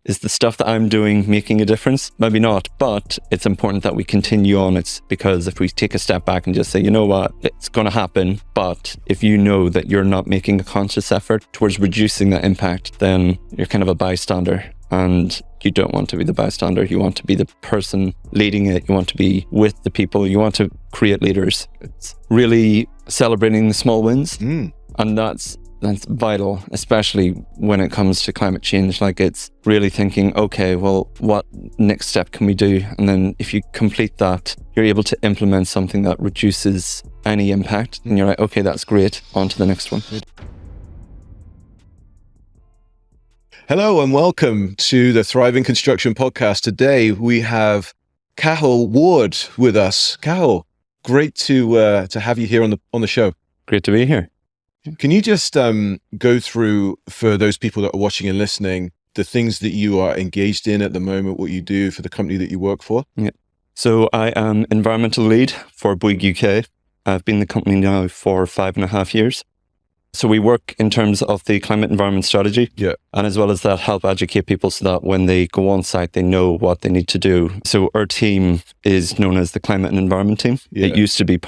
is the stuff that I'm doing making a difference? Maybe not, but it's important that we continue on. It's because if we take a step back and just say, you know what, it's going to happen, but if you know that you're not making a conscious effort towards reducing that impact, then you're kind of a bystander. And you don't want to be the bystander. You want to be the person leading it. You want to be with the people. You want to create leaders. It's really celebrating the small wins. And that's vital, especially when it comes to climate change. Like, it's really thinking, okay, well, what next step can we do? And then if you complete that, you're able to implement something that reduces any impact. And you're like, okay, that's great. On to the next one. Hello and welcome to the Thriving Construction Podcast. Today we have Cathal Ward with us. Cathal, great to have you here on the show. Great to be here. Can you just go through, for those people that are watching and listening, the things that you are engaged in at the moment, what you do for the company that you work for? Yeah. So I am environmental lead for Bouygues UK. I've been in the company now for 5.5 years. So we work in terms of the climate environment strategy. Yeah. And as well as that, help educate people so that when they go on site, they know what they need to do. So our team is known as the climate and environment team. Yeah. It used to be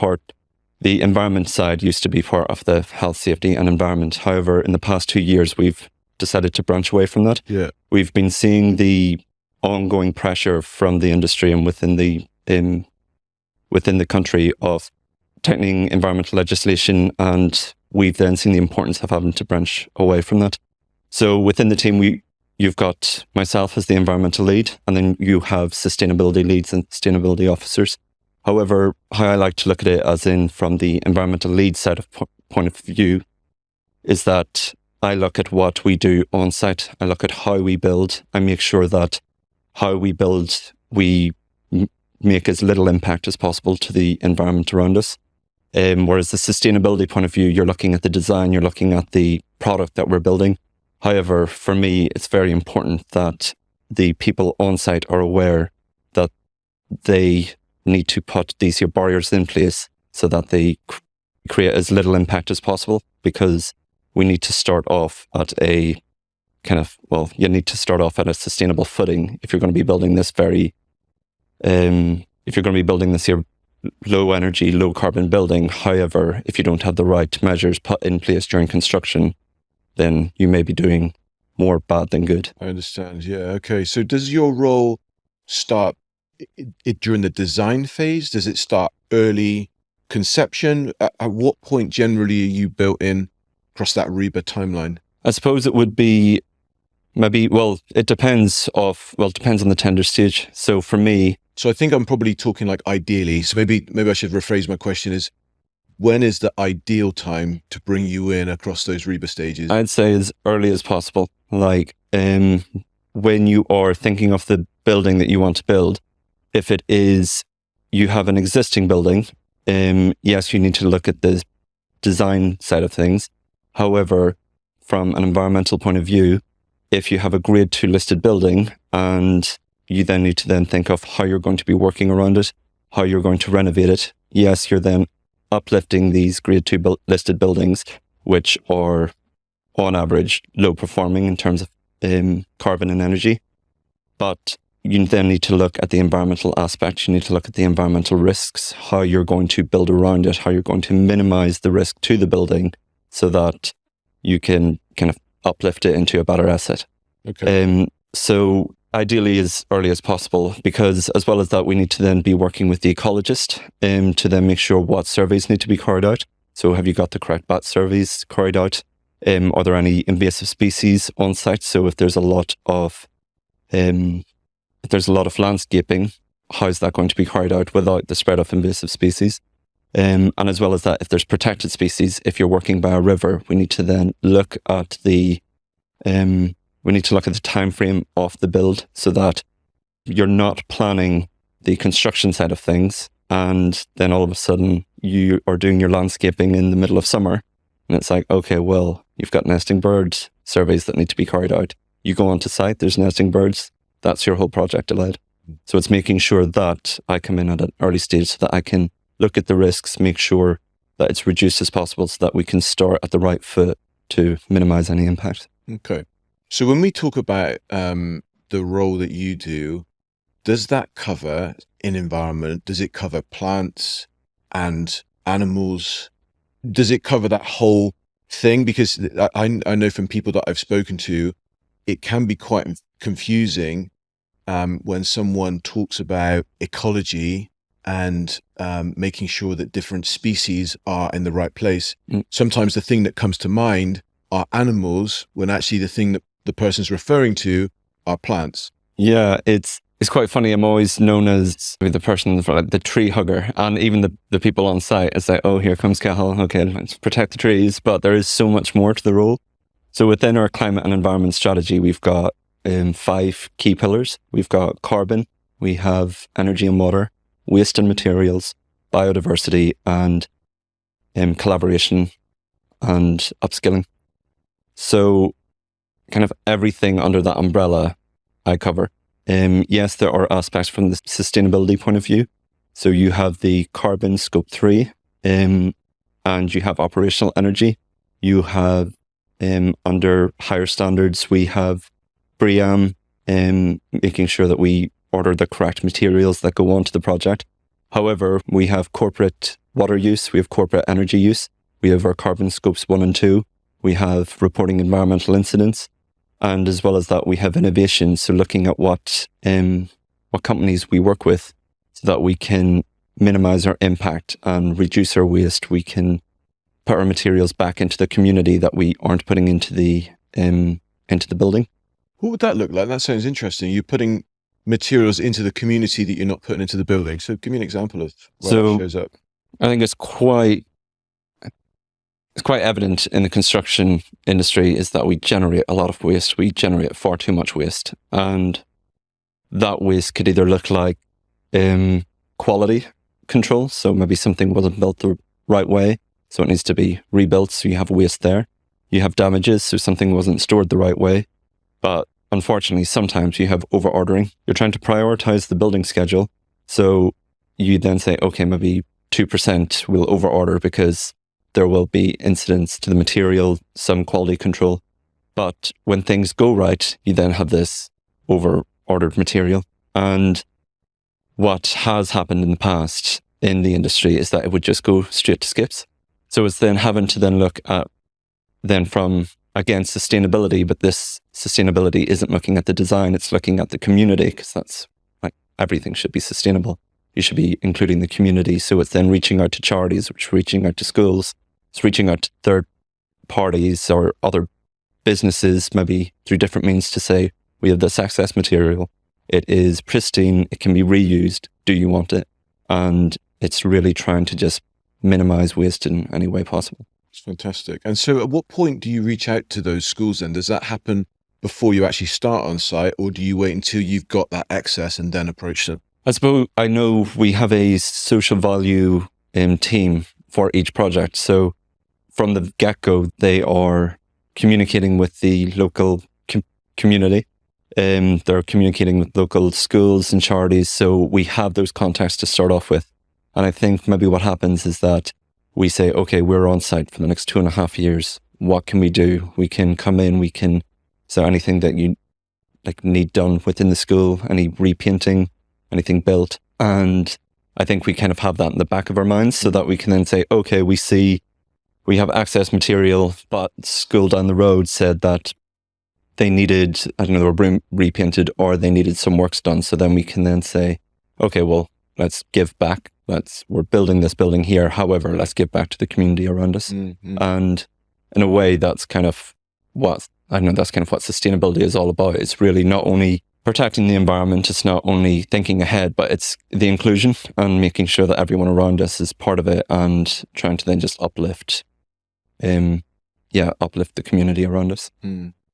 the environment side used to be part of the health, safety and environment. However, in the past 2 years, we've decided to branch away from that. Yeah. We've been seeing the ongoing pressure from the industry and within the country of tightening environmental legislation, and we've then seen the importance of having to branch away from that. So within the team, you've got myself as the environmental lead, and then you have sustainability leads and sustainability officers. However, how I like to look at it, as in from the environmental lead side of point of view, is that I look at what we do on site. I look at how we build. I make sure that how we build, we make as little impact as possible to the environment around us. Whereas the sustainability point of view, you're looking at the design, you're looking at the product that we're building. However, for me, it's very important that the people on site are aware that they need to put these barriers in place so that they create as little impact as possible, because we need to start off at you need to start off at a sustainable footing if you're going to be building this here low energy, low carbon building. However, if you don't have the right measures put in place during construction, then you may be doing more bad than good. I understand. Yeah. Okay. So does your role start during the design phase? Does it start early conception? At what point generally are you built in across that REBA timeline? I suppose it would be it depends on the tender stage. So for me, I think I'm probably talking like ideally. So maybe I should rephrase my question is, when is the ideal time to bring you in across those REBA stages? I'd say as early as possible. Like when you are thinking of the building that you want to build, if it is, you have an existing building, yes, you need to look at the design side of things. However, from an environmental point of view, if you have a grade 2 listed building, and you then need to then think of how you're going to be working around it, how you're going to renovate it. Yes, you're then uplifting these grade 2 listed buildings, which are on average low performing in terms of carbon and energy. But you then need to look at the environmental aspect. You need to look at the environmental risks, how you're going to build around it, how you're going to minimize the risk to the building so that you can kind of uplift it into a better asset. Okay. So ideally as early as possible, because as well as that, we need to then be working with the ecologist to then make sure what surveys need to be carried out. So have you got the correct bat surveys carried out? Are there any invasive species on site? So if there's a lot of landscaping, how is that going to be carried out without the spread of invasive species? And as well as that, if there's protected species, if you're working by a river, we need to then look at the time frame of the build so that you're not planning the construction side of things and then all of a sudden you are doing your landscaping in the middle of summer and it's like, okay, well, you've got nesting bird surveys that need to be carried out. You go onto site, there's nesting birds, that's your whole project delayed. So it's making sure that I come in at an early stage so that I can look at the risks, make sure that it's reduced as possible so that we can start at the right foot to minimize any impact. Okay. So when we talk about the role that you do, does that cover in environment? Does it cover plants and animals? Does it cover that whole thing? Because I know from people that I've spoken to, it can be quite confusing when someone talks about ecology and making sure that different species are in the right place. Sometimes the thing that comes to mind are animals, when actually the thing that the person's referring to are plants. Yeah, it's quite funny. I'm always known as the person, like the tree hugger, and even the people on site is like, oh, here comes Cathal. Okay, let's protect the trees. But there is so much more to the role. So within our climate and environment strategy, we've got 5 key pillars. We've got carbon, we have energy and water, waste and materials, biodiversity, and collaboration and upskilling. So kind of everything under that umbrella I cover. Yes, there are aspects from the sustainability point of view. So you have the carbon scope 3, and you have operational energy. You have, under higher standards, we have BREEAM, making sure that we order the correct materials that go onto the project. However, we have corporate water use, we have corporate energy use, we have our carbon scopes 1 and 2, we have reporting environmental incidents, and as well as that, we have innovation. So looking at what companies we work with so that we can minimize our impact and reduce our waste. We can put our materials back into the community that we aren't putting into the building. What would that look like? That sounds interesting. You're putting materials into the community that you're not putting into the building. So give me an example of where that shows up. I think it's quite evident in the construction industry is that we generate a lot of waste. We generate far too much waste. And that waste could either look like quality control. So maybe something wasn't built the right way, so it needs to be rebuilt. So you have waste there. You have damages, so something wasn't stored the right way. But unfortunately, sometimes you have over-ordering. You're trying to prioritize the building schedule. So you then say, okay, maybe 2% will over-order because there will be incidents to the material, some quality control. But when things go right, you then have this over-ordered material. And what has happened in the past in the industry is that it would just go straight to skips. So it's then having to then look at, then from, again, sustainability, but this sustainability isn't looking at the design, it's looking at the community, because that's like everything should be sustainable. You should be including the community. So it's then reaching out to charities, which is reaching out to schools, it's reaching out to third parties or other businesses, maybe through different means, to say, we have this excess material. It is pristine. It can be reused. Do you want it? And it's really trying to just minimize waste in any way possible. It's fantastic. And so at what point do you reach out to those schools then? Does that happen before you actually start on site, or do you wait until you've got that excess and then approach them? I suppose I know we have a social value team for each project. So from the get-go, they are communicating with the local community. They're communicating with local schools and charities. So we have those contacts to start off with. And I think maybe what happens is that we say, okay, we're on site for the next 2.5 years. What can we do? We can come in, so anything that you need done within the school, any repainting, anything built. And I think we kind of have that in the back of our minds so that we can then say, okay, we see we have excess material, but school down the road said that they needed, they were repainted or they needed some works done. So then we can then say, okay, well, let's give back. We're building this building here. However, let's give back to the community around us. Mm-hmm. And in a way, that's kind of what sustainability is all about. It's really not only protecting the environment, it's not only thinking ahead, but it's the inclusion and making sure that everyone around us is part of it and trying to then just uplift the community around us.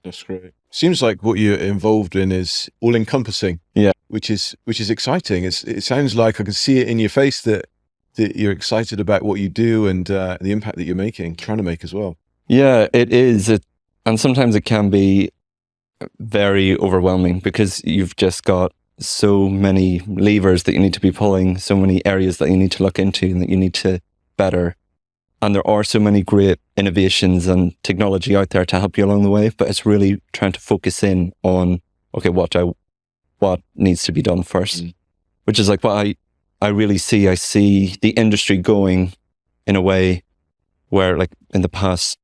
That's great. Seems like what you're involved in is all encompassing. Yeah. Which is exciting. It sounds like I can see it in your face that you're excited about what you do and the impact that you're trying to make as well. Yeah, it is. And sometimes it can be very overwhelming because you've just got so many levers that you need to be pulling, so many areas that you need to look into and that you need to better. And there are so many great innovations and technology out there to help you along the way, but it's really trying to focus in on, okay, what do what needs to be done first, which is like what I really see. I see the industry going in a way where, like, in the past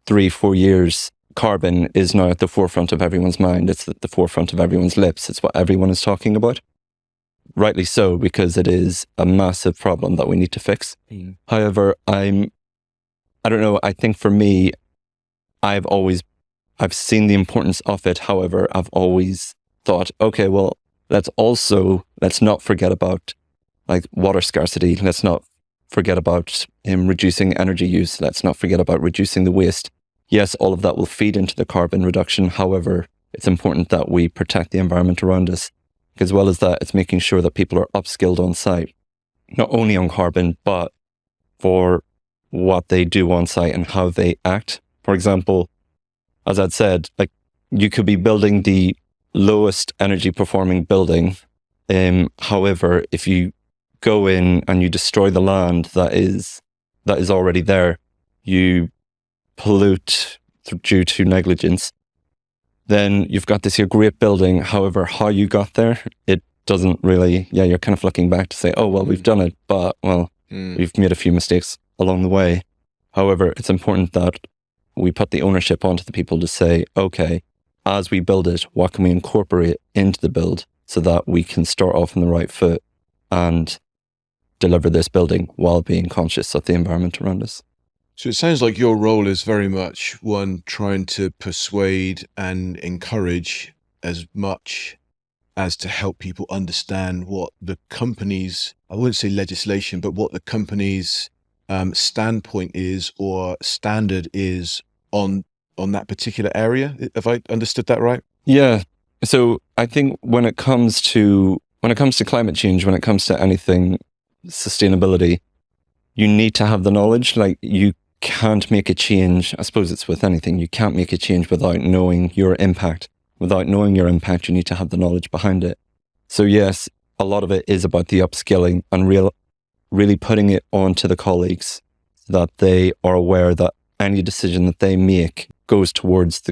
3-4 years, carbon is now at the forefront of everyone's mind. It's at the forefront of everyone's lips. It's what everyone is talking about. Rightly so, because it is a massive problem that we need to fix. However, I don't know, I think for me, I've seen the importance of it. However, I've always thought, okay, well, let's not forget about like water scarcity. Let's not forget about reducing energy use. Let's not forget about reducing the waste. Yes, all of that will feed into the carbon reduction. However, it's important that we protect the environment around us. As well as that, it's making sure that people are upskilled on site, not only on carbon, but for what they do on site and how they act. For example, as I'd said, like, you could be building the lowest energy performing building. However, if you go in and you destroy the land that is already there, you pollute due to negligence, then you've got this great building. However, how you got there, it doesn't really, you're kind of looking back to say, oh, well, we've done it, but, well, we've made a few mistakes along the way. However, it's important that we put the ownership onto the people to say, okay, as we build it, what can we incorporate into the build so that we can start off on the right foot and deliver this building while being conscious of the environment around us. So it sounds like your role is very much one trying to persuade and encourage as much as to help people understand what the company's, I wouldn't say legislation, but what the company's standpoint is or standard is on that particular area. Have I understood that right? Yeah. So I think when it comes to climate change, when it comes to anything sustainability, you need to have the knowledge. Like, you can't make a change. I suppose it's with anything. You can't make a change without knowing your impact. Without knowing your impact, you need to have the knowledge behind it. So yes, a lot of it is about the upskilling and really putting it onto the colleagues so that they are aware that any decision that they make goes towards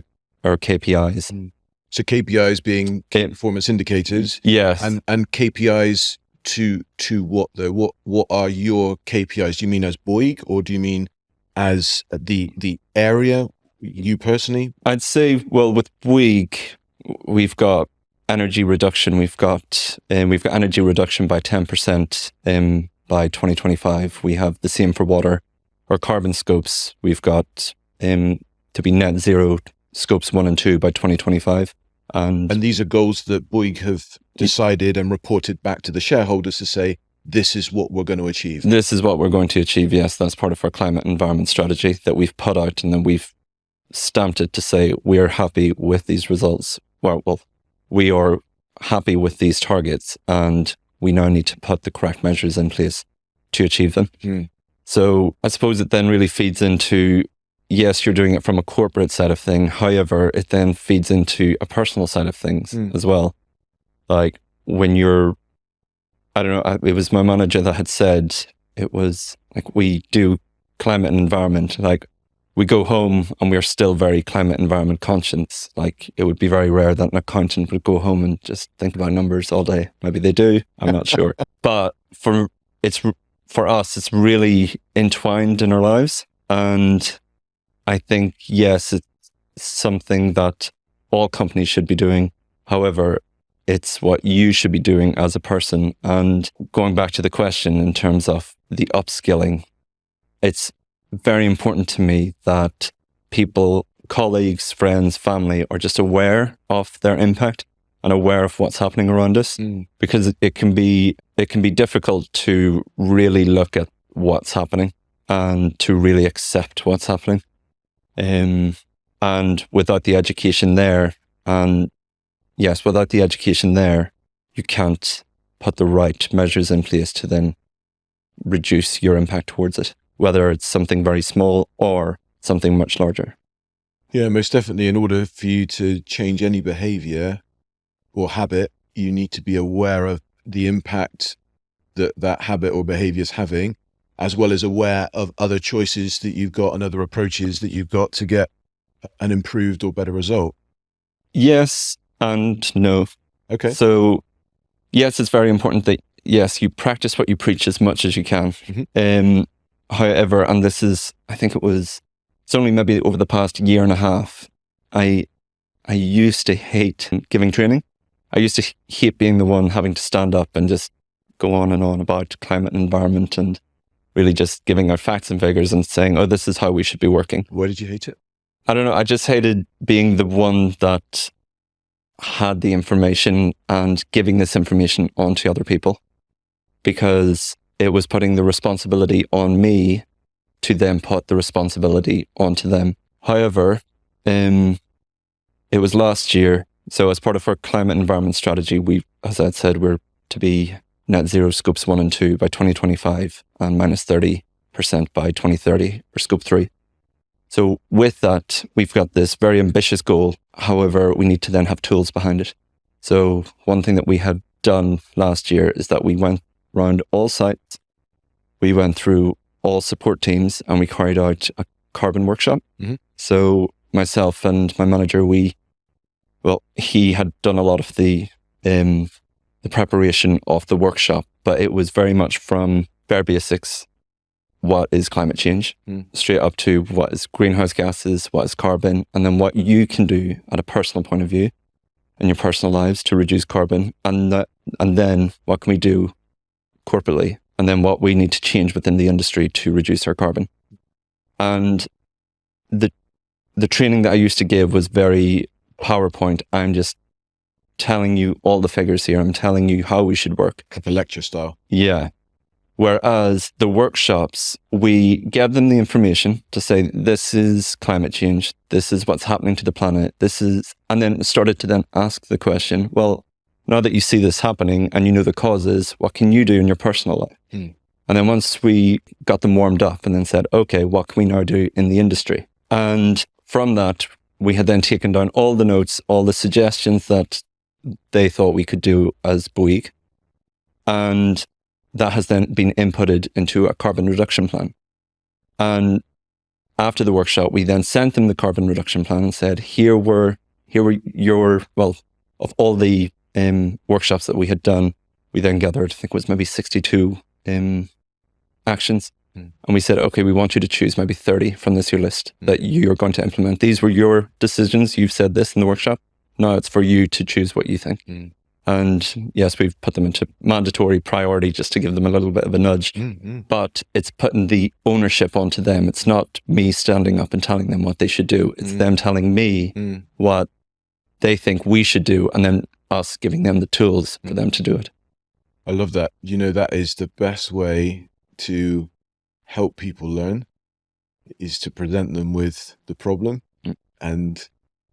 our KPIs. So KPIs being key performance indicators. Yes. And KPIs to what though? What are your KPIs? Do you mean as Bouygues, or do you mean as the area, you personally? I'd say, well, with Bouygues, we've got energy reduction. We've got energy reduction by 10% by 2025. We have the same for water. Our carbon scopes, we've got to be net zero scopes 1 and 2 by 2025. And these are goals that Bouygues have decided and reported back to the shareholders to say, this is what we're going to achieve. This is what we're going to achieve. Yes, that's part of our climate and environment strategy that we've put out, and then we've stamped it to say we're happy with these results. Well, we are happy with these targets, and we now need to put the correct measures in place to achieve them. So I suppose it then really feeds into, yes, you're doing it from a corporate side of thing. However, it then feeds into a personal side of things as well. Like, when you're, I don't know, it was my manager that had said, it was like, we do climate and environment. Like, we go home and we're still very climate and environment conscious. Like, it would be very rare that an accountant would go home and just think about numbers all day. Maybe they do, I'm not sure. But for us, it's really entwined in our lives. And I think, yes, it's something that all companies should be doing. However, it's what you should be doing as a person. And going back to the question in terms of the upskilling, it's very important to me that people, colleagues, friends, family are just aware of their impact and aware of what's happening around us, because it can be difficult to really look at what's happening and to really accept what's happening. And without the education there, you can't put the right measures in place to then reduce your impact towards it, whether it's something very small or something much larger. Yeah, most definitely. In order for you to change any behavior or habit, you need to be aware of the impact that habit or behavior is having, as well as aware of other choices that you've got and other approaches that you've got to get an improved or better result. Yes and no. Okay. So yes, it's very important that, yes, you practice what you preach as much as you can. However, and this is, I think it's only maybe over the past year and a half, I used to hate giving training. I used to hate being the one having to stand up and just go on and on about climate and environment and really just giving out facts and figures and saying, oh, this is how we should be working. Why did you hate it? I don't know. I just hated being the one that had the information and giving this information on to other people, because it was putting the responsibility on me to then put the responsibility onto them. However, it was last year. So as part of our climate and environment strategy, we, as I said, we're to be net zero scopes 1 and 2 by 2025 and minus 30% by 2030 for scope 3. So with that, we've got this very ambitious goal. However, we need to then have tools behind it. So one thing that we had done last year is that we went around all sites. We went through all support teams and we carried out a carbon workshop. So myself and my manager, he had done a lot of the preparation of the workshop, but it was very much from bare basics. What is climate change, straight up to what is greenhouse gases, what is carbon, and then what you can do at a personal point of view in your personal lives to reduce carbon, and then what can we do corporately, and then what we need to change within the industry to reduce our carbon. And the training that I used to give was very PowerPoint. I'm just telling you all the figures here. I'm telling you how we should work. Like a lecture style. Yeah. Whereas the workshops, we gave them the information to say, this is climate change, this is what's happening to the planet, and then started to then ask the question, well, now that you see this happening and you know the causes, what can you do in your personal life? And then once we got them warmed up and then said, okay, what can we now do in the industry? And from that, we had then taken down all the notes, all the suggestions that they thought we could do as Bouygues. And that has then been inputted into a carbon reduction plan. And after the workshop, we then sent them the carbon reduction plan and said, here were your, of all the workshops that we had done, we then gathered, I think it was maybe 62 actions. And we said, okay, we want you to choose maybe 30 from this your list that you're going to implement. These were your decisions. You've said this in the workshop. Now it's for you to choose what you think. And yes, we've put them into mandatory priority just to give them a little bit of a nudge. But it's putting the ownership onto them. It's not me standing up and telling them what they should do. It's them telling me what they think we should do, and then us giving them the tools for them to do it. I love that. You know, that is the best way to help people learn, is to present them with the problem and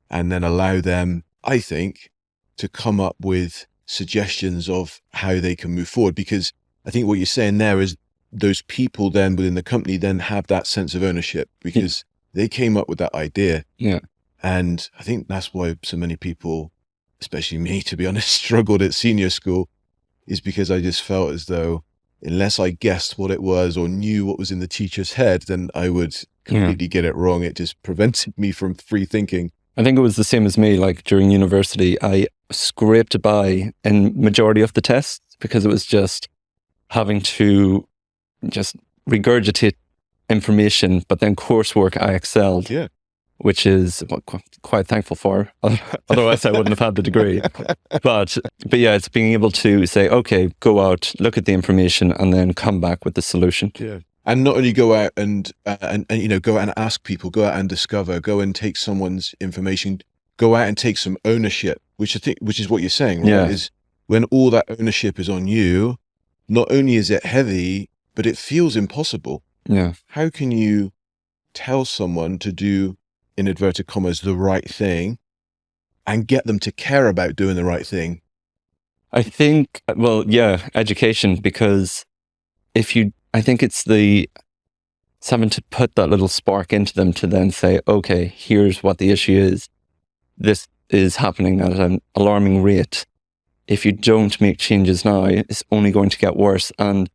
then allow them, I think, to come up with suggestions of how they can move forward. Because I think what you're saying there is those people then within the company then have that sense of ownership because they came up with that idea. Yeah. And I think that's why so many people, especially me, to be honest, struggled at senior school, is because I just felt as though unless I guessed what it was or knew what was in the teacher's head, then I would completely get it wrong. It just prevented me from free thinking. I think it was the same as me. Like during university, I scraped by in majority of the tests because it was just having to just regurgitate information, but then coursework I excelled, which is quite thankful for. Otherwise I wouldn't have had the degree. But yeah, it's being able to say, okay, go out, look at the information and then come back with the solution. Yeah. And not only go out and you know, go out and ask people, go out and discover, go and take someone's information, go out and take some ownership, which is what you're saying, right? Yeah. Is when all that ownership is on you, not only is it heavy, but it feels impossible. Yeah. How can you tell someone to do, in inverted commas, the right thing and get them to care about doing the right thing? I think, education, because I think it's having to put that little spark into them to then say, okay, here's what the issue is. This is happening at an alarming rate. If you don't make changes now, it's only going to get worse. And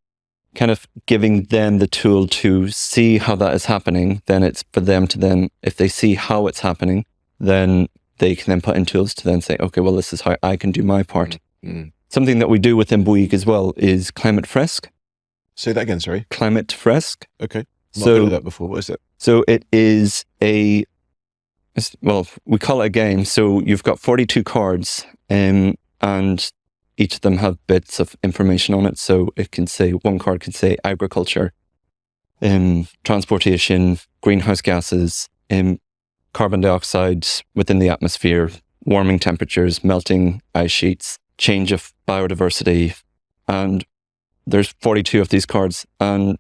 kind of giving them the tool to see how that is happening, then it's for them to then, if they see how it's happening, then they can then put in tools to then say, okay, well, this is how I can do my part. Mm. Something that we do within Bouygues as well is climate fresk. Say that again, sorry. Climate fresk. Okay. Not So heard of that before. What is it? So it is we call it a game. So you've got 42 cards, and each of them have bits of information on it. So it can say, one card can say agriculture, transportation, greenhouse gases, carbon dioxide within the atmosphere, warming temperatures, melting ice sheets, change of biodiversity. And there's 42 of these cards, and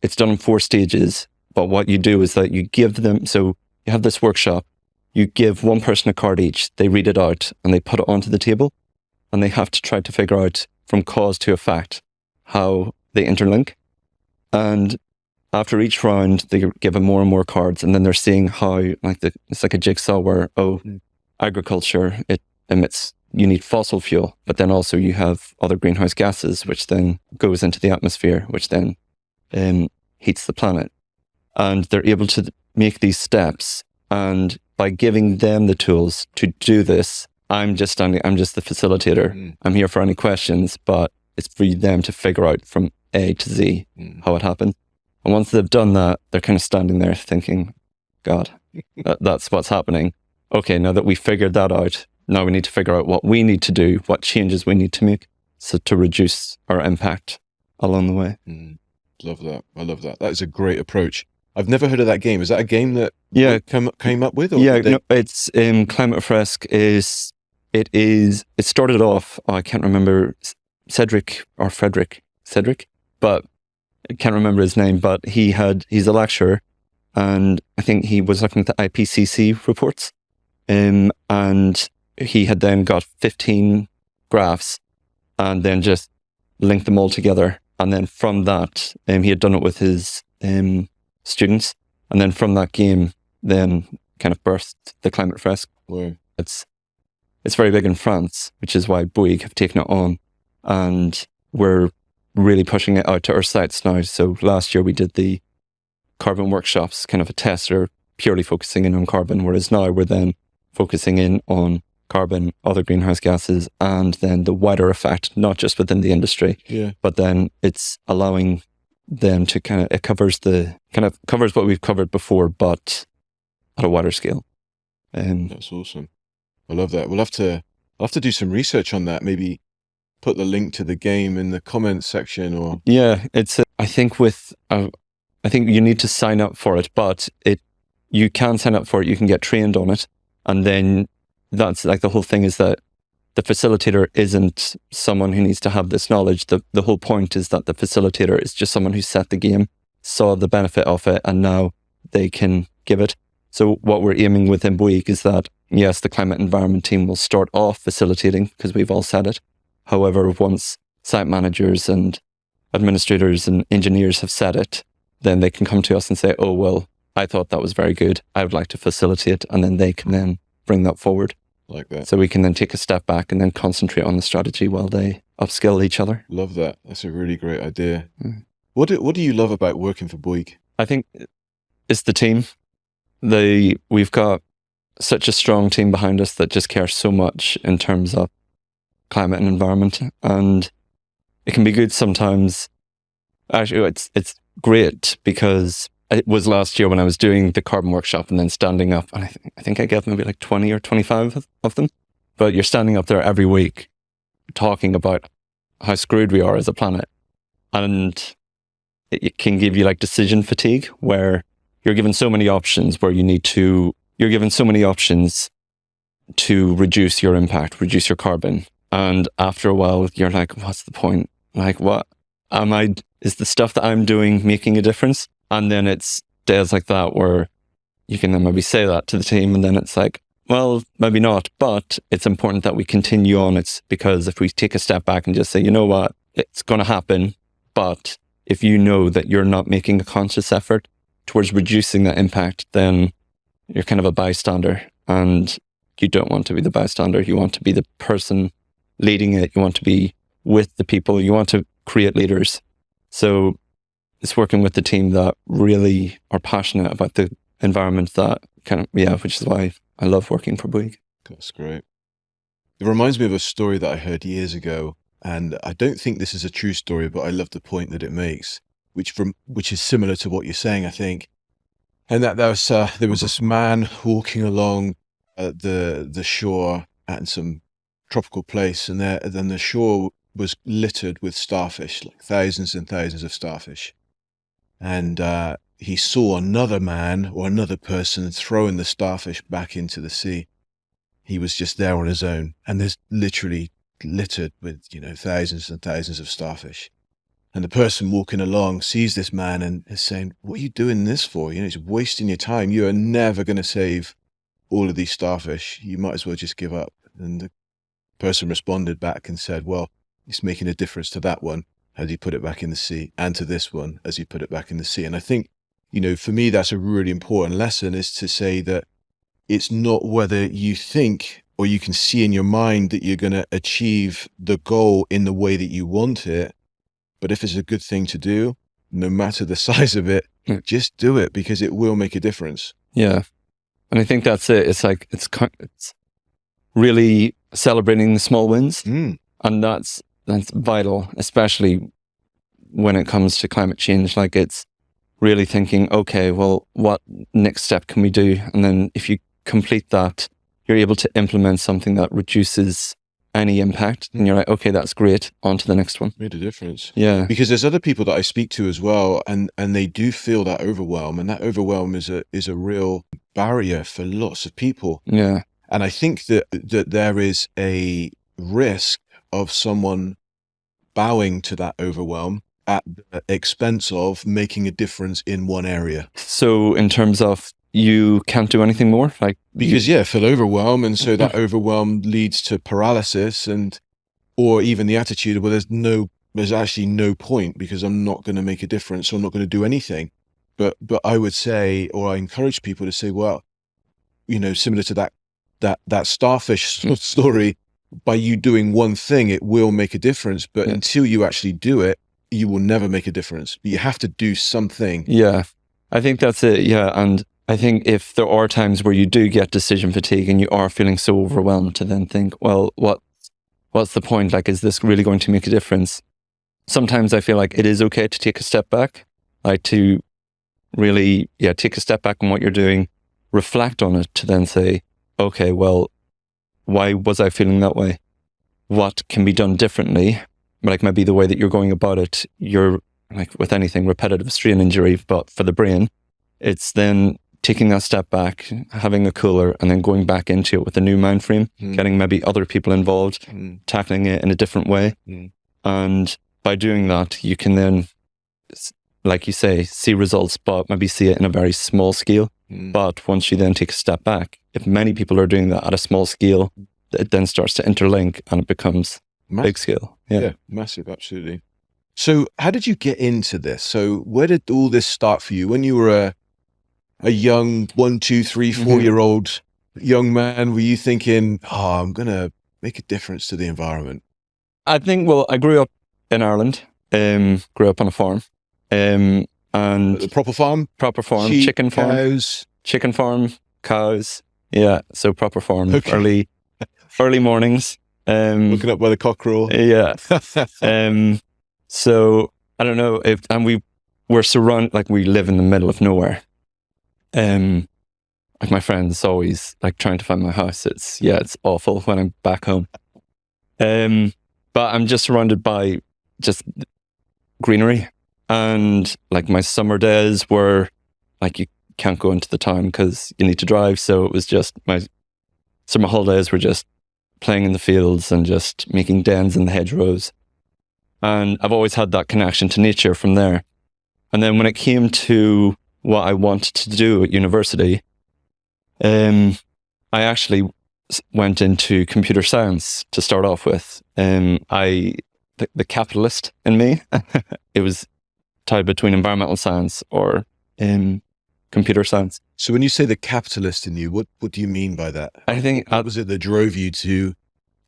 it's done in 4 stages. But what you do is that you give them, so you have this workshop, you give one person a card each, they read it out and they put it onto the table, and they have to try to figure out from cause to effect how they interlink. And after each round, they give them more and more cards, and then they're seeing how, it's like a jigsaw where, agriculture, it emits, you need fossil fuel, but then also you have other greenhouse gases, which then goes into the atmosphere, which then heats the planet. And they're able to make these steps. And by giving them the tools to do this, I'm just the facilitator. I'm here for any questions, but it's for them to figure out from A to Z how it happened. And once they've done that, they're kind of standing there thinking, God, that's what's happening. Okay, now that we figured that out, now we need to figure out what we need to do, what changes we need to make so to reduce our impact along the way. Love that. I love that. That is a great approach. I've never heard of that game. Is that a game that came up with? Or It's Climate Fresk it started off, I can't remember, Cedric, but I can't remember his name, but he's a lecturer, and I think he was looking at the IPCC reports, and he had then got 15 graphs and then just linked them all together. And then from that, he had done it with his students. And then from that game, then kind of birthed the Climate Fresk. Wow. It's very big in France, which is why Bouygues have taken it on. And we're really pushing it out to our sites now. So last year we did the carbon workshops, kind of a tester, purely focusing in on carbon, whereas now we're then focusing in on carbon, other greenhouse gases, and then the wider effect, not just within the industry, but then it's allowing them to it covers what we've covered before, but at a wider scale. That's awesome. I love that. I'll have to do some research on that. Maybe put the link to the game in the comments section, or I think you need to sign up for it, but you can sign up for it. You can get trained on it, and then that's like the whole thing is that the facilitator isn't someone who needs to have this knowledge. The whole point is that the facilitator is just someone who set the game, saw the benefit of it, and now they can give it. So what we're aiming within Bouygues is that, yes, the climate environment team will start off facilitating because we've all said it. However, once site managers and administrators and engineers have said it, then they can come to us and say, oh, well, I thought that was very good. I would like to facilitate. And then they can then bring that forward. Like that. So we can then take a step back and then concentrate on the strategy while they upskill each other. Love that. That's a really great idea. What do you love about working for Bouygues? I think it's the team. We've got such a strong team behind us that just cares so much in terms of climate and environment. And it can be good sometimes. Actually, it's great because it was last year when I was doing the carbon workshop and then standing up, and I think I gave maybe like 20 or 25 of them. But you're standing up there every week talking about how screwed we are as a planet. And it can give you like decision fatigue, where you're given so many options you're given so many options to reduce your impact, reduce your carbon. And after a while, you're like, what's the point? Like, is the stuff that I'm doing making a difference? And then it's days like that where you can then maybe say that to the team, and then it's like, well, maybe not, but it's important that we continue on. It's because if we take a step back and just say, you know what, it's going to happen, but if you know that you're not making a conscious effort towards reducing that impact, then you're kind of a bystander, and you don't want to be the bystander. You want to be the person leading it. You want to be with the people. You want to create leaders. So it's working with the team that really are passionate about the environment, which is why I love working for Bouygues. That's great. It reminds me of a story that I heard years ago, and I don't think this is a true story, but I love the point that it makes, which is similar to what you're saying, I think. And that there was this man walking along the shore at some tropical place, and then the shore was littered with starfish, like thousands and thousands of starfish. And he saw another man or another person throwing the starfish back into the sea. He was just there on his own, and there's literally littered with, thousands and thousands of starfish. And the person walking along sees this man and is saying, "What are you doing this for? It's wasting your time. You are never going to save all of these starfish. You might as well just give up." And the person responded back and said, "Well, it's making a difference to that one as you put it back in the sea, and to this one as you put it back in the sea." And I think, for me, that's a really important lesson, is to say that it's not whether you think or you can see in your mind that you're going to achieve the goal in the way that you want it. But if it's a good thing to do, no matter the size of it, just do it, because it will make a difference. Yeah. And I think that's it. It's like, it's really celebrating the small wins. And that's vital, especially when it comes to climate change. Like, it's really thinking, okay, well, what next step can we do? And then if you complete that, you're able to implement something that reduces any impact, and you're like, okay, that's great, on to the next one. Made a difference. Yeah. Because there's other people that I speak to as well, and they do feel that overwhelm, and that overwhelm is a real barrier for lots of people. Yeah. And I think that there is a risk of someone bowing to that overwhelm at the expense of making a difference in one area. So in terms of, you can't do anything more, because feel overwhelm, and so that overwhelm leads to paralysis, or even the attitude of, well, there's actually no point, because I'm not going to make a difference, so I'm not going to do anything. But I would say, or I encourage people to say, well, similar to that starfish story, by you doing one thing, it will make a difference. But until you actually do it, you will never make a difference. But you have to do something. Yeah, I think that's it. Yeah, and I think if there are times where you do get decision fatigue and you are feeling so overwhelmed, to then think, well, what's the point? Like, is this really going to make a difference? Sometimes I feel like it is okay to take a step back, like to really, take a step back on what you're doing, reflect on it, to then say, okay, well, why was I feeling that way? What can be done differently? Like, maybe the way that you're going about it, you're like, with anything, repetitive strain injury, but for the brain, it's then taking that step back, having a cooler, and then going back into it with a new mind frame, getting maybe other people involved, tackling it in a different way. And by doing that, you can then, like you say, see results, but maybe see it in a very small scale. But once you then take a step back, if many people are doing that at a small scale, it then starts to interlink and it becomes big scale. Yeah, massive, absolutely. So how did you get into this? So where did all this start for you? When you were a young 1, 2, 3, 4-year-old young man, were you thinking, I'm going to make a difference to the environment? I think, well, I grew up in Ireland, grew up on a farm. And a proper farm? Proper farm, Sheep, chicken farm. Cows. Chicken farm, cows. Yeah, so proper farm, early mornings. Looking up by the cockerel. Yeah. So I don't know if, and we're surrounded, like, we live in the middle of nowhere. Like, my friends always like trying to find my house. It's awful when I'm back home. But I'm just surrounded by just greenery, and like, my summer days were like, you can't go into the town because you need to drive. So it was just my summer holidays were just playing in the fields and just making dens in the hedgerows. And I've always had that connection to nature from there. And then when it came to what I wanted to do at university, I actually went into computer science to start off with. The capitalist in me, it was tied between environmental science or computer science. So when you say the capitalist in you, what do you mean by that? I think, what was it that drove you to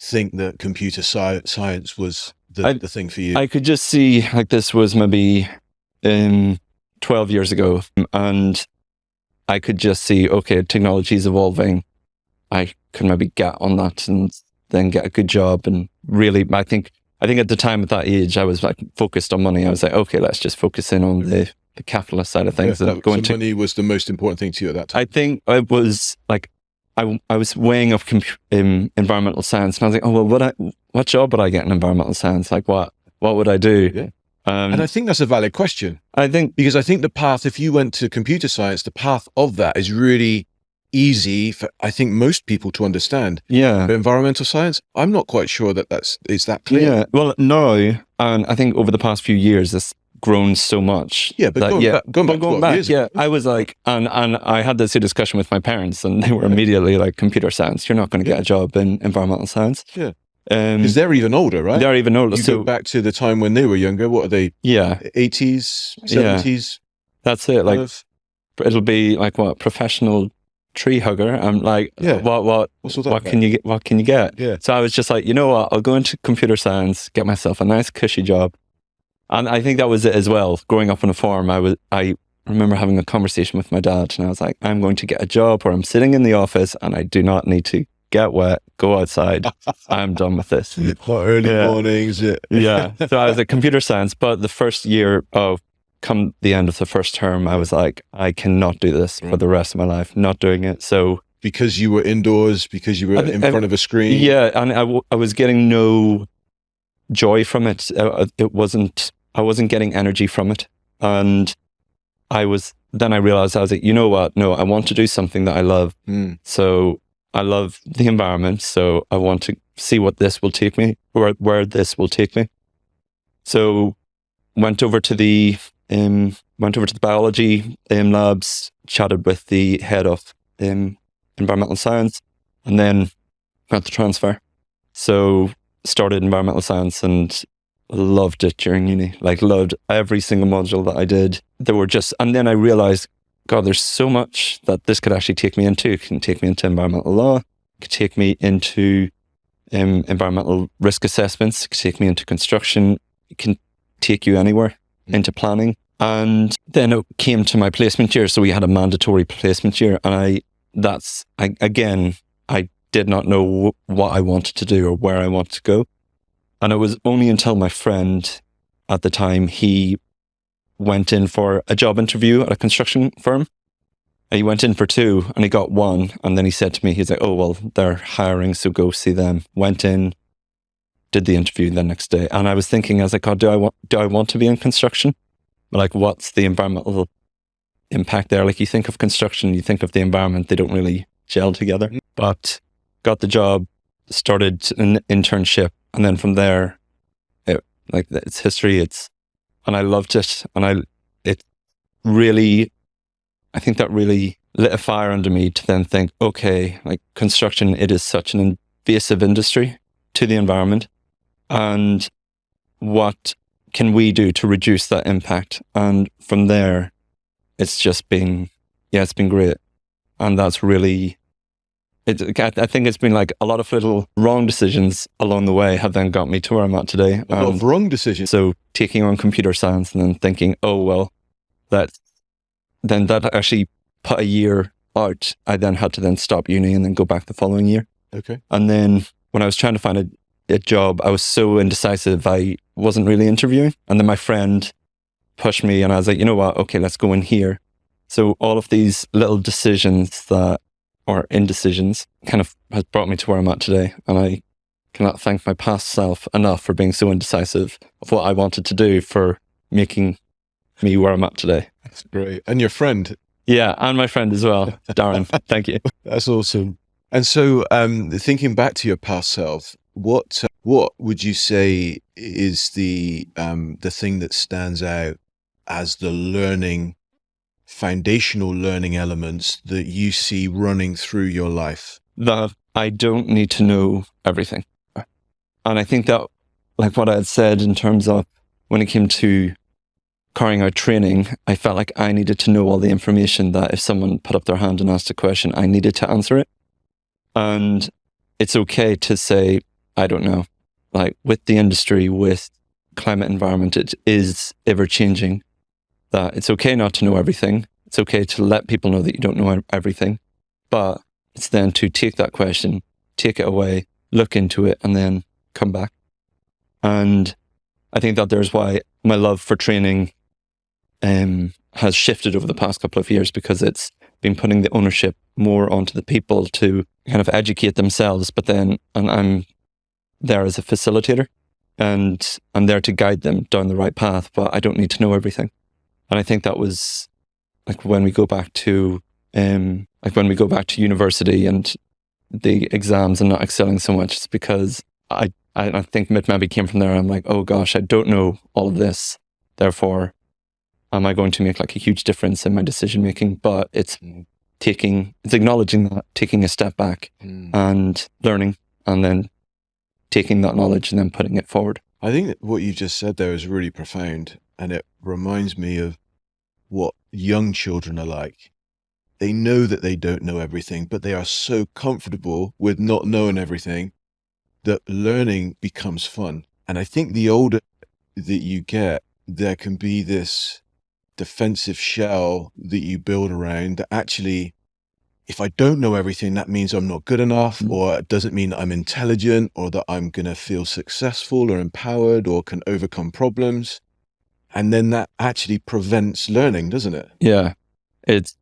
think that computer science was the thing for you? I could just see, like, this was maybe 12 years ago, and I could just see, okay, technology is evolving. I could maybe get on that and then get a good job. And really, I think at the time at that age, I was like focused on money. I was like, okay, let's just focus in on the capitalist side of things. So money was the most important thing to you at that time? I think it was like, I was weighing up environmental science, and I was like, oh, well, what job would I get in environmental science? Like, what would I do? Yeah. And I think that's a valid question. Because I think the path, if you went to computer science, the path of that is really easy for, I think, most people to understand. Yeah. But environmental science, I'm not quite sure is that clear. Yeah. Well, no. And I think over the past few years, it's grown so much. Yeah, but going back, yeah, I was like, and I had this discussion with my parents, and they were immediately like, computer science, you're not going to get a job in environmental science. Yeah. Because they're even older, right? They're even older. So go back to the time when they were younger. What are they? Yeah. 80s, 70s? Yeah. That's it. Like, it'll be like, what, professional tree hugger. I'm like, what can you get? Yeah. So I was just like, you know what? I'll go into computer science, get myself a nice cushy job. And I think that was it as well. Growing up on a farm, I remember having a conversation with my dad, and I was like, I'm going to get a job where I'm sitting in the office and I do not need to get wet, go outside. I'm done with this. Early mornings. Yeah. So I was at computer science, but the first year come the end of the first term, I was like, I cannot do this for the rest of my life. Not doing it. So because you were indoors, because you were in front of a screen. Yeah, and I was getting no joy from it. I wasn't getting energy from it, and then I realized, I was like, you know what? No, I want to do something that I love. So I love the environment, so I want to see what this will take me, where this will take me. So went over to the biology labs, chatted with the head of environmental science, and then got the transfer. So started environmental science and loved it during uni. Like, loved every single module that I did. And then I realized, God, there's so much that this could actually take me into. It can take me into environmental law. It could take me into environmental risk assessments. It could take me into construction. It can take you anywhere, into planning. And then it came to my placement year. So we had a mandatory placement year. And I did not know what I wanted to do or where I wanted to go. And it was only until my friend at the time, he went in for a job interview at a construction firm. And he went in for 2 and he got 1. And then he said to me, he's like, oh, well, they're hiring, so go see them. Went in, did the interview the next day. And I was thinking, I was like, God, do I want to be in construction? Like, what's the environmental impact there? Like, you think of construction, you think of the environment, they don't really gel together. But got the job, started an internship. And then from there, it's history. And I loved it. And I think that really lit a fire under me to then think, okay, like, construction, it is such an invasive industry to the environment. And what can we do to reduce that impact? And from there, it's just been, it's been great. And that's really, I think it's been like a lot of little wrong decisions along the way have then got me to where I'm at today. A lot of wrong decisions. So taking on computer science and then thinking, oh, well, that actually put a year out. I then had to then stop uni and then go back the following year. Okay. And then when I was trying to find a job, I was so indecisive, I wasn't really interviewing. And then my friend pushed me and I was like, you know what? Okay, let's go in here. So all of these little decisions or indecisions kind of has brought me to where I'm at today. And I cannot thank my past self enough for being so indecisive of what I wanted to do for making me where I'm at today. That's great. And your friend. Yeah, and my friend as well, Darren. Thank you. That's awesome. And so thinking back to your past self, what would you say is the thing that stands out as the foundational learning elements that you see running through your life? That I don't need to know everything. And I think that, like what I had said in terms of when it came to carrying out training, I felt like I needed to know all the information, that if someone put up their hand and asked a question, I needed to answer it. And it's okay to say, I don't know. Like, with the industry, with climate environment, it is ever changing. That it's okay not to know everything. It's okay to let people know that you don't know everything. But It's then to take that question, take it away, look into it, and then come back. And I think that there's why my love for training has shifted over the past couple of years, because it's been putting the ownership more onto the people to kind of educate themselves. But then, and I'm there as a facilitator, and I'm there to guide them down the right path, but I don't need to know everything. And I think that was like when we go back to university and the exams and not excelling so much, it's because I think it maybe came from there. I'm like, oh gosh, I don't know all of this. Therefore, am I going to make like a huge difference in my decision making? But it's acknowledging that, taking a step back and learning, and then taking that knowledge and then putting it forward. I think that what you just said there is really profound, and it reminds me of what young children are like. They know that they don't know everything, but they are so comfortable with not knowing everything that learning becomes fun. And I think the older that you get, there can be this defensive shell that you build around that actually, if I don't know everything, that means I'm not good enough, or it doesn't mean that I'm intelligent, or that I'm going to feel successful or empowered or can overcome problems. And then that actually prevents learning, doesn't it? Yeah. It's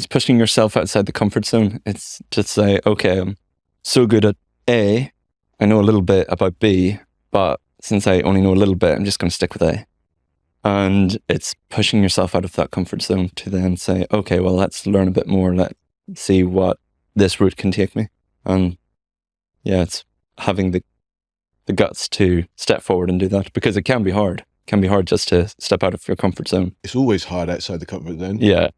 pushing yourself outside the comfort zone. It's to say, okay, I'm so good at A, I know a little bit about B, but since I only know a little bit, I'm just going to stick with A. And it's pushing yourself out of that comfort zone to then say, okay, well, let's learn a bit more. Let's see what this route can take me. And yeah, it's having the guts to step forward and do that, because it can be hard. It can be hard just to step out of your comfort zone. It's always hard outside the comfort zone. Yeah.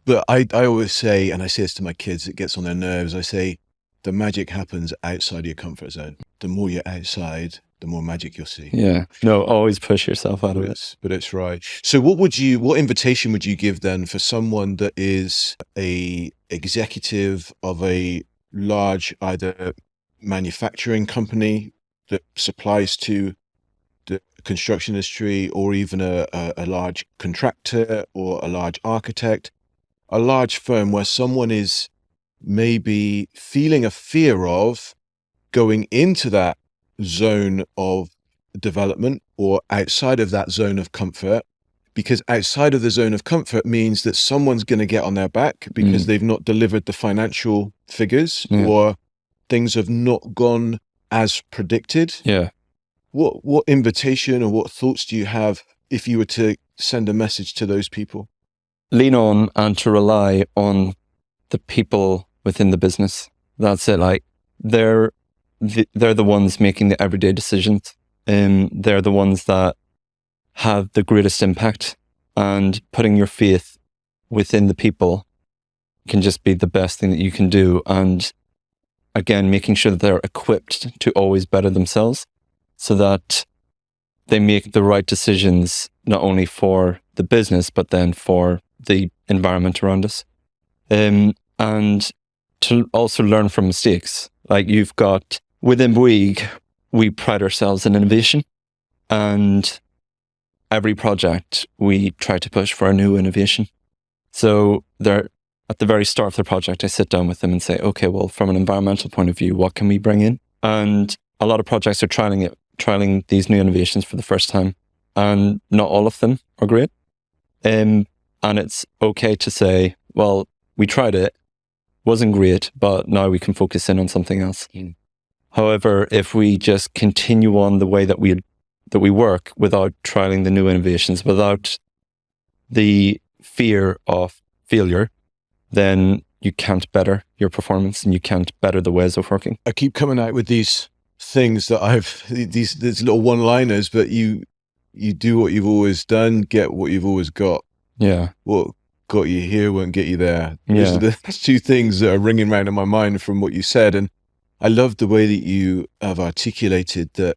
But I always say, and I say this to my kids, it gets on their nerves, I say, the magic happens outside your comfort zone. The more you're outside, the more magic you'll see. Yeah. No, always push yourself out of it. But it's right. So what invitation would you give then for someone that is a executive of a large, either manufacturing company that supplies to the construction industry, or even a large contractor or a large architect, a large firm where someone is maybe feeling a fear of going into that zone of development or outside of that zone of comfort, because outside of the zone of comfort means that someone's going to get on their back because they've not delivered the financial figures, or things have not gone as predicted. Yeah. What invitation or what thoughts do you have if you were to send a message to those people? Lean on and to rely on the people within the business. That's it. Like they're the ones making the everyday decisions. They're the ones that have the greatest impact, and putting your faith within the people can just be the best thing that you can do. And again, making sure that they're equipped to always better themselves, so that they make the right decisions, not only for the business, but then for the environment around us. And to also learn from mistakes. Like you've got, within Bouygues, we pride ourselves in innovation. And every project, we try to push for a new innovation. So at the very start of the project, I sit down with them and say, okay, well, from an environmental point of view, what can we bring in? And a lot of projects are trialing these new innovations for the first time. And not all of them are great. And it's okay to say, well, we tried it, wasn't great, but now we can focus in on something else. However, if we just continue on the way that we work without trialing the new innovations, without the fear of failure, then you can't better your performance and you can't better the ways of working. I keep coming out with these things that these little one-liners, but you do what you've always done, get what you've always got. Yeah. What got you here won't get you there. Yeah. There's two things that are ringing around in my mind from what you said. And I love the way that you have articulated that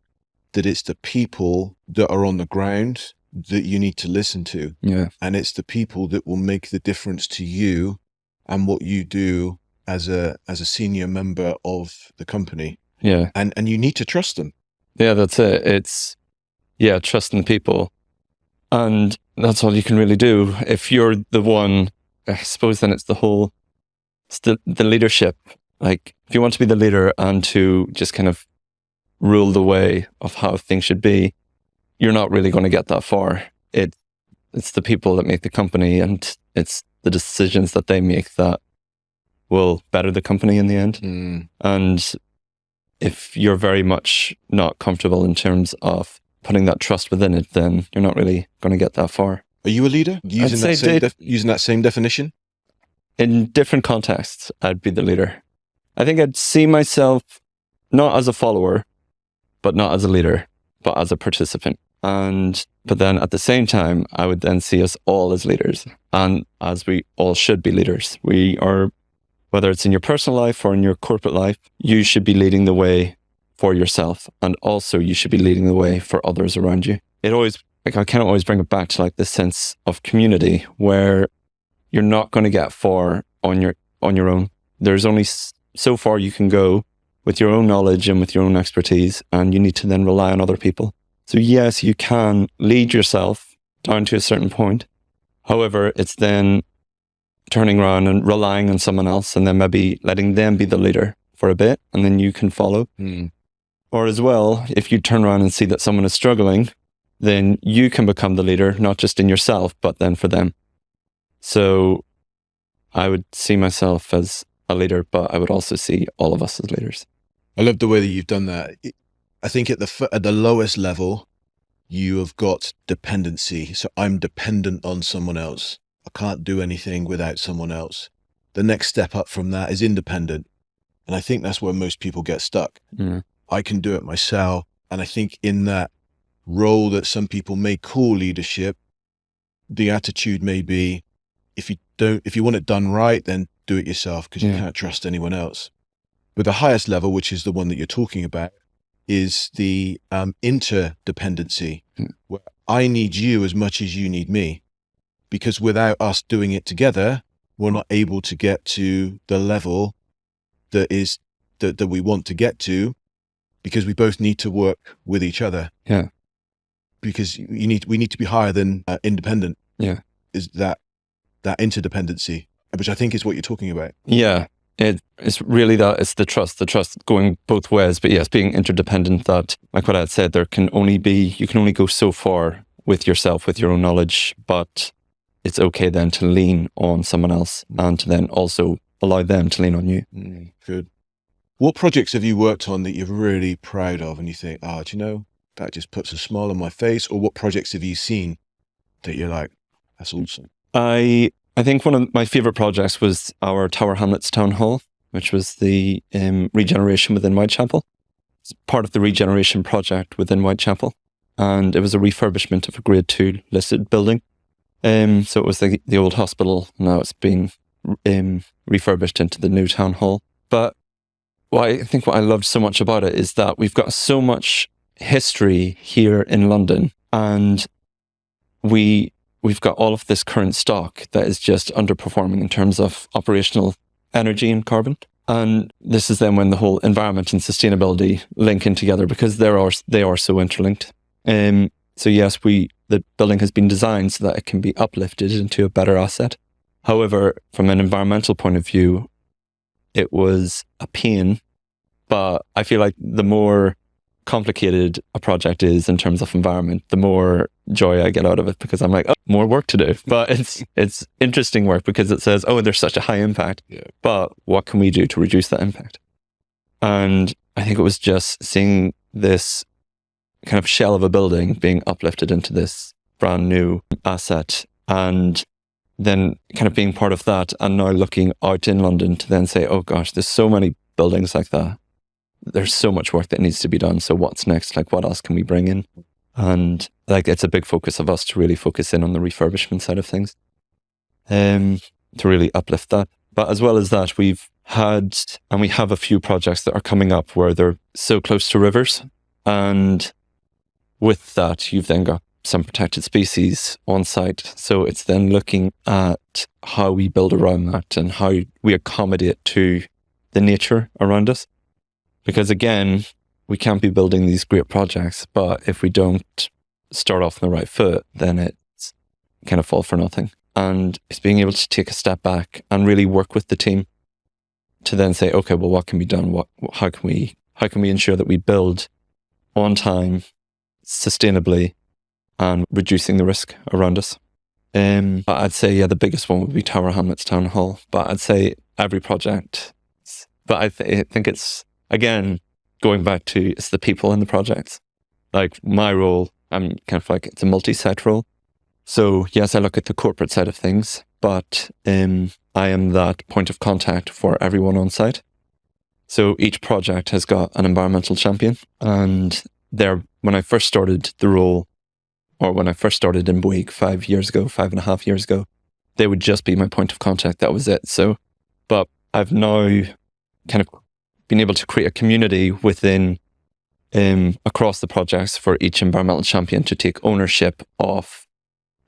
it's the people that are on the ground that you need to listen to. Yeah. And it's the people that will make the difference to you and what you do as a senior member of the company. Yeah. And you need to trust them. Yeah, that's it. It's, trusting the people. And that's all you can really do. If you're the one, I suppose then it's the whole It's the leadership. Like, if you want to be the leader and to just kind of rule the way of how things should be, you're not really going to get that far. It's the people that make the company, and it's the decisions that they make that will better the company in the end. And if you're very much not comfortable in terms of putting that trust within it, then you're not really going to get that far. Are you a leader? Using that same definition? In different contexts, I'd be the leader. I think I'd see myself not as a follower, but not as a leader, but as a participant. But then at the same time, I would then see us all as leaders, and as we all should be leaders. We are, whether it's in your personal life or in your corporate life, you should be leading the way for yourself, and also you should be leading the way for others around you. I can always bring it back to like this sense of community where you're not going to get far on your own. There's only so far you can go with your own knowledge and with your own expertise, and you need to then rely on other people. So yes, you can lead yourself down to a certain point. However, it's then turning around and relying on someone else, and then maybe letting them be the leader for a bit, and then you can follow. Or as well, if you turn around and see that someone is struggling, then you can become the leader, not just in yourself, but then for them. So I would see myself as a leader, but I would also see all of us as leaders. I love the way that you've done that. I think at the lowest level, you have got dependency. So I'm dependent on someone else. I can't do anything without someone else. The next step up from that is independent. And I think that's where most people get stuck. I can do it myself. And I think in that role that some people may call leadership, the attitude may be, if you want it done right, then do it yourself, because you can't trust anyone else. But the highest level, which is the one that you're talking about, is the interdependency, where I need you as much as you need me, because without us doing it together, we're not able to get to the level that we want to get to, because we both need to work with each other. Yeah. Because we need to be higher than independent. Yeah. Is that interdependency, which I think is what you're talking about. Yeah. It's really that, it's the trust going both ways. But yes, being interdependent, that, like what I had said, you can only go so far with yourself, with your own knowledge, but it's okay then to lean on someone else and to then also allow them to lean on you. Good. What projects have you worked on that you're really proud of and you think, do you know, that just puts a smile on my face? Or what projects have you seen that you're like, that's awesome? I think one of my favourite projects was our Tower Hamlets Town Hall, which was the regeneration within Whitechapel. It's part of the regeneration project within Whitechapel, and it was a refurbishment of a Grade 2 listed building. So it was the old hospital. Now it's been refurbished into the new town hall. But I think what I loved so much about it is that we've got so much history here in London, and we've got all of this current stock that is just underperforming in terms of operational energy and carbon. And this is then when the whole environment and sustainability link in together, because they are so interlinked. So yes, the building has been designed so that it can be uplifted into a better asset. However, from an environmental point of view, it was a pain. But I feel like the more complicated a project is in terms of environment, the more joy I get out of it, because I'm like, more work to do. But it's interesting work, because it says, there's such a high impact, but what can we do to reduce that impact? And I think it was just seeing this kind of shell of a building being uplifted into this brand new asset, and then kind of being part of that, and now looking out in London to then say, oh gosh, there's so many buildings like that. There's so much work that needs to be done. So what's next? Like, what else can we bring in? And like, it's a big focus of us to really focus in on the refurbishment side of things, to really uplift that. But as well as that, we have a few projects that are coming up where they're so close to rivers. And with that, you've then got some protected species on site. So it's then looking at how we build around that and how we accommodate to the nature around us. Because again, we can't be building these great projects, but if we don't start off on the right foot, then it's kind of fall for nothing. And it's being able to take a step back and really work with the team to then say, okay, well, what can be done? How can we ensure that we build on time, sustainably, and reducing the risk around us? I'd say, the biggest one would be Tower Hamlets Town Hall. But I'd say every project. But I think it's, again, going back to, it's the people in the projects. Like my role, I'm kind of like, it's a multi-site role. So yes, I look at the corporate side of things, but I am that point of contact for everyone on site. So each project has got an environmental champion. And when I first started the role, or when I first started in Bouygues 5.5 years ago, they would just be my point of contact. That was it. So, but I've now kind of been able to create a community within, across the projects for each environmental champion to take ownership of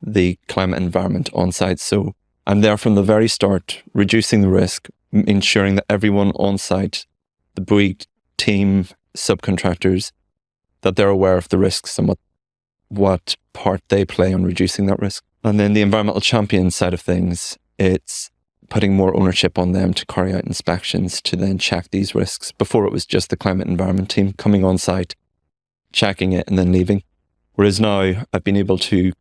the climate environment on site. So I'm there from the very start, reducing the risk, ensuring that everyone on site, the Bouygues team, subcontractors, that they're aware of the risks and what part they play on reducing that risk. And then the environmental champion side of things, it's putting more ownership on them to carry out inspections to then check these risks. Before it was just the climate environment team coming on site, checking it and then leaving. Whereas now I've been able to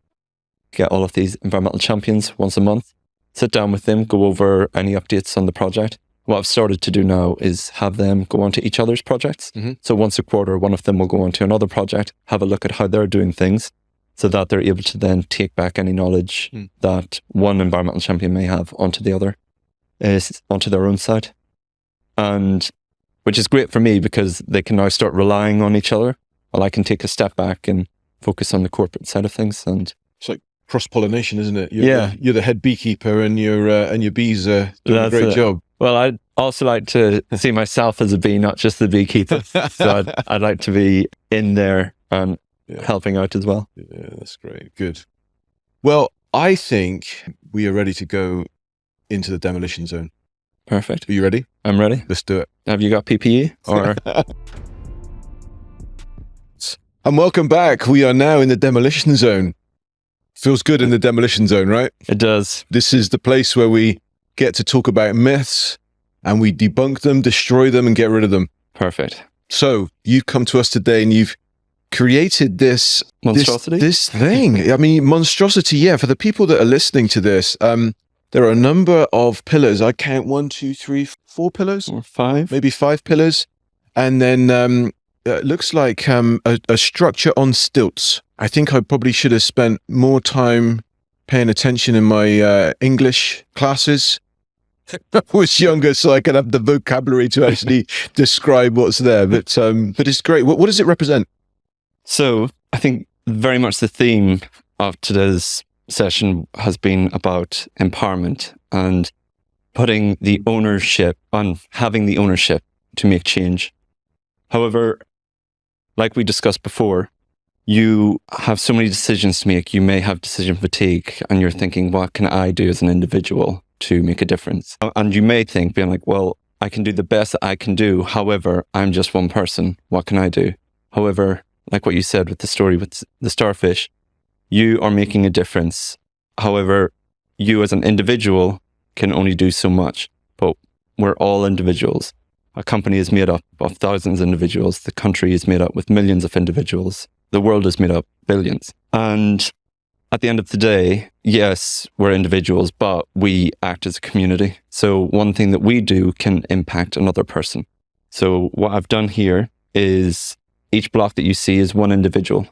get all of these environmental champions once a month, sit down with them, go over any updates on the project. What I've started to do now is have them go onto each other's projects. Mm-hmm. So once a quarter, one of them will go onto another project, have a look at how they're doing things, so that they're able to then take back any knowledge that one environmental champion may have onto the other, onto their own side. And which is great for me because they can now start relying on each other, while I can take a step back and focus on the corporate side of things. And it's like cross-pollination, isn't it? You're the head beekeeper and your bees are doing a great job. Well, I'd also like to see myself as a bee, not just the beekeeper. So I'd like to be in there and helping out as well. Yeah, that's great. Good. Well, I think we are ready to go into the demolition zone. Perfect. Are you ready? I'm ready. Let's do it. Have you got PPE? Or? And welcome back. We are now in the demolition zone. Feels good in the demolition zone, right? It does. This is the place where we get to talk about myths and we debunk them, destroy them, and get rid of them. Perfect. So you've come to us today and you've created this monstrosity. This thing. I mean, monstrosity. Yeah. For the people that are listening to this, there are a number of pillars. I count 1, 2, 3, 4 pillars, or 5, maybe 5 pillars, and then it looks like a structure on stilts. I think I probably should have spent more time paying attention in my English classes when I was younger, so I could have the vocabulary to actually describe what's there. But it's great. What does it represent? So I think very much the theme of today's session has been about empowerment and putting the ownership on, having the ownership to make change. However, like we discussed before, you have so many decisions to make. You may have decision fatigue and you're thinking, what can I do as an individual to make a difference? And you may think, being like, well, I can do the best that I can do. However, I'm just one person. What can I do? However, like what you said with the story with the starfish, you are making a difference. However, you as an individual can only do so much, but we're all individuals. A company is made up of thousands of individuals. The country is made up with millions of individuals. The world is made up billions. And at the end of the day, yes, we're individuals, but we act as a community. So one thing that we do can impact another person. So what I've done here is each block that you see is one individual.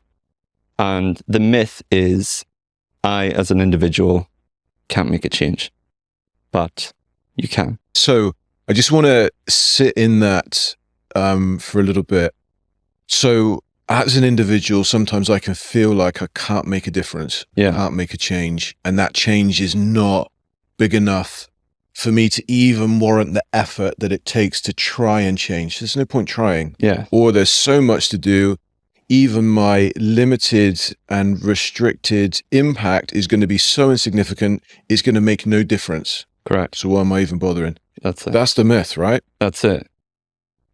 And the myth is I, as an individual, can't make a change, but you can. So I just want to sit in that for a little bit. So as an individual, sometimes I can feel like I can't make a difference. Yeah. I can't make a change. And that change is not big enough for me to even warrant the effort that it takes to try and change. There's no point trying. Yeah. Or there's so much to do. Even my limited and restricted impact is going to be so insignificant, it's going to make no difference. Correct. So why am I even bothering? That's it. That's the myth, right? That's it.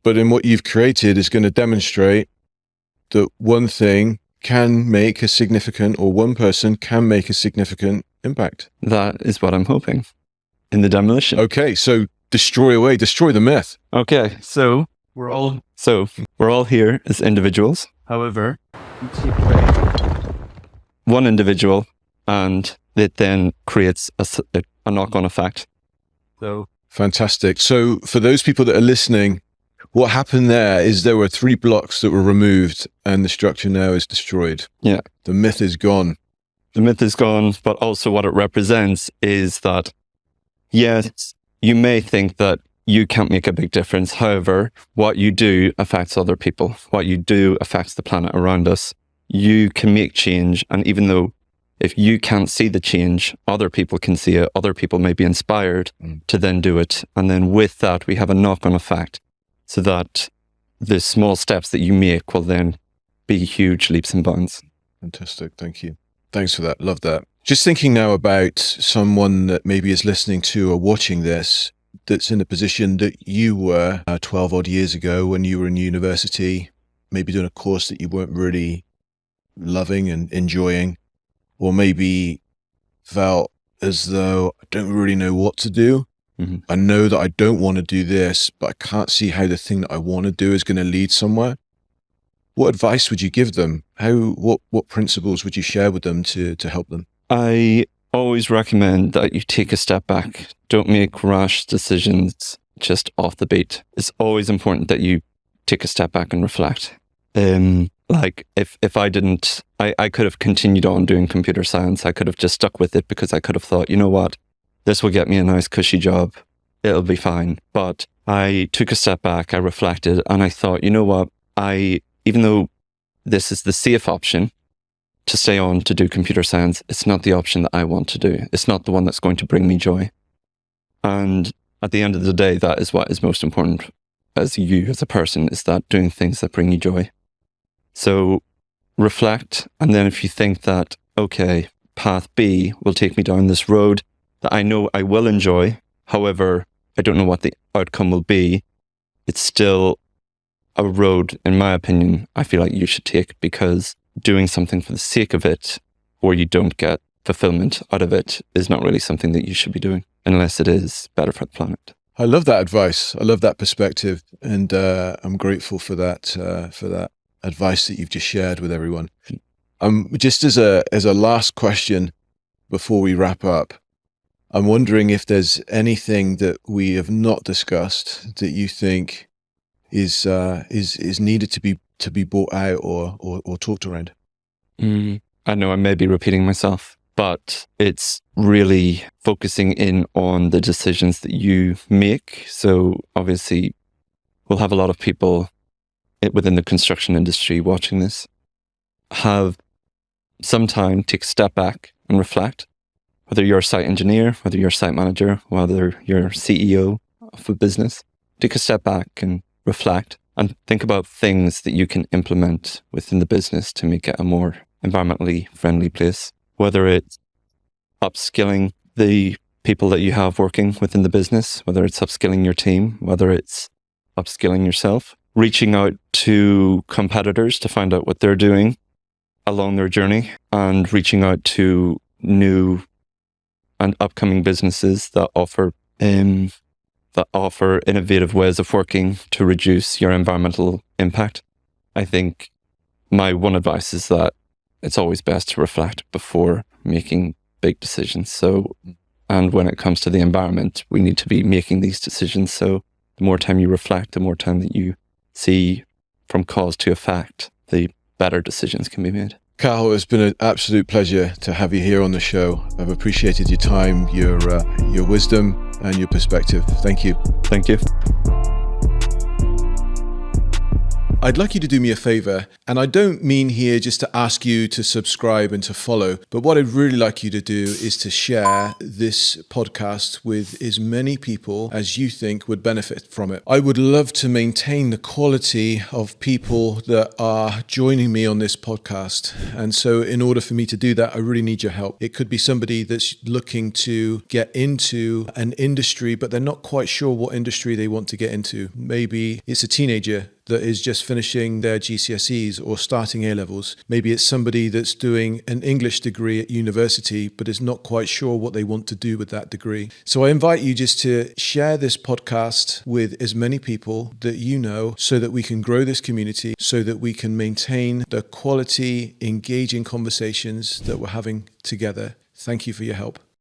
But in what you've created is going to demonstrate that one thing can make a significant, or one person can make a significant impact. That is what I'm hoping in the demolition. Okay, so destroy the myth. Okay, so we're all here as individuals. However, you take away one individual, and it then creates a knock-on effect. So Fantastic. So for those people that are listening, what happened there is there were 3 blocks that were removed, and the structure now is destroyed. Yeah, The myth is gone. the myth is gone, but also what it represents is that, yes, you may think that you can't make a big difference. However, what you do affects other people. What you do affects the planet around us. You can make change. And even though if you can't see the change, other people can see it. Other people may be inspired to then do it. And then with that, we have a knock-on effect so that the small steps that you make will then be huge leaps and bounds. Fantastic. Thank you. Thanks for that. Love that. Just thinking now about someone that maybe is listening to or watching this, that's in a position that you were 12 odd years ago when you were in university, maybe doing a course that you weren't really loving and enjoying, or maybe felt as though I don't really know what to do. Mm-hmm. I know that I don't want to do this, but I can't see how the thing that I want to do is going to lead somewhere. What advice would you give them? What principles would you share with them to help them? I always recommend that you take a step back. Don't make rash decisions just off the beat. It's always important that you take a step back and reflect. Like if I didn't, I could have continued on doing computer science. I could have just stuck with it because I could have thought, you know what, this will get me a nice cushy job. It'll be fine. But I took a step back, I reflected, and I thought, you know what, even though this is the safe option to stay on to do computer science, it's not the option that I want to do. It's not the one that's going to bring me joy. And at the end of the day, that is what is most important as you, as a person, is that doing things that bring you joy. So reflect. And then if you think that, okay, path B will take me down this road that I know I will enjoy, however, I don't know what the outcome will be, it's still a road, in my opinion, I feel like you should take, because doing something for the sake of it, or you don't get fulfillment out of it, is not really something that you should be doing, unless it is better for the planet. I love that advice. I love that perspective, and I'm grateful for that advice that you've just shared with everyone. Just as a last question before we wrap up, I'm wondering if there's anything that we have not discussed that you think is needed to be brought out or talked around. I know I may be repeating myself, but it's really focusing in on the decisions that you make. So obviously, we'll have a lot of people within the construction industry watching this. Have some time, take a step back and reflect. Whether you're a site engineer, whether you're a site manager, whether you're CEO of a business, take a step back and reflect and think about things that you can implement within the business to make it a more environmentally friendly place. Whether it's upskilling the people that you have working within the business, whether it's upskilling your team, whether it's upskilling yourself, reaching out to competitors to find out what they're doing along their journey, and reaching out to new and upcoming businesses that offer innovative ways of working to reduce your environmental impact. I think my one advice is that it's always best to reflect before making big decisions. So, and when it comes to the environment, we need to be making these decisions. So the more time you reflect, the more time that you see from cause to effect, the better decisions can be made. Cathal, it's been an absolute pleasure to have you here on the show. I've appreciated your time, your wisdom, and your perspective. Thank you. Thank you. I'd like you to do me a favor, and I don't mean here just to ask you to subscribe and to follow, but what I'd really like you to do is to share this podcast with as many people as you think would benefit from it. I would love to maintain the quality of people that are joining me on this podcast, and so in order for me to do that, I really need your help. It could be somebody that's looking to get into an industry, but they're not quite sure what industry they want to get into. Maybe it's a teenager that is just finishing their GCSEs or starting A-levels. Maybe it's somebody that's doing an English degree at university, but is not quite sure what they want to do with that degree. So I invite you just to share this podcast with as many people that you know so that we can grow this community, so that we can maintain the quality, engaging conversations that we're having together. Thank you for your help.